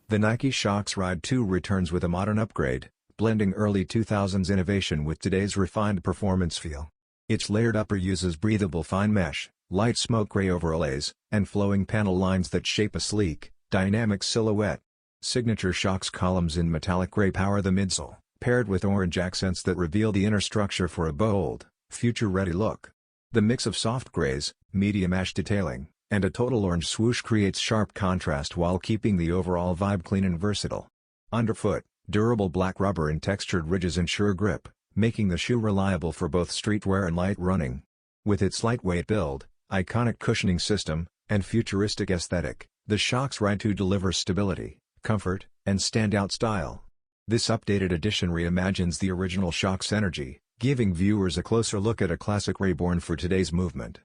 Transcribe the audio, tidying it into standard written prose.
The Nike Shox Ride 2 returns with a modern upgrade, blending early 2000s innovation with today's refined performance feel. Its layered upper uses breathable fine mesh, light smoke gray overlays, and flowing panel lines that shape a sleek, dynamic silhouette. Signature Shox columns in metallic gray power the midsole, paired with orange accents that reveal the inner structure for a bold, future-ready look. The mix of soft grays, medium ash detailing, and a total orange swoosh creates sharp contrast while keeping the overall vibe clean and versatile. Underfoot, durable black rubber and textured ridges ensure grip, making the shoe reliable for both streetwear and light running. With its lightweight build, iconic cushioning system, and futuristic aesthetic, the Shox Ride 2 delivers stability, comfort, and standout style. This updated edition reimagines the original Shox energy, giving viewers a closer look at a classic reborn for today's movement.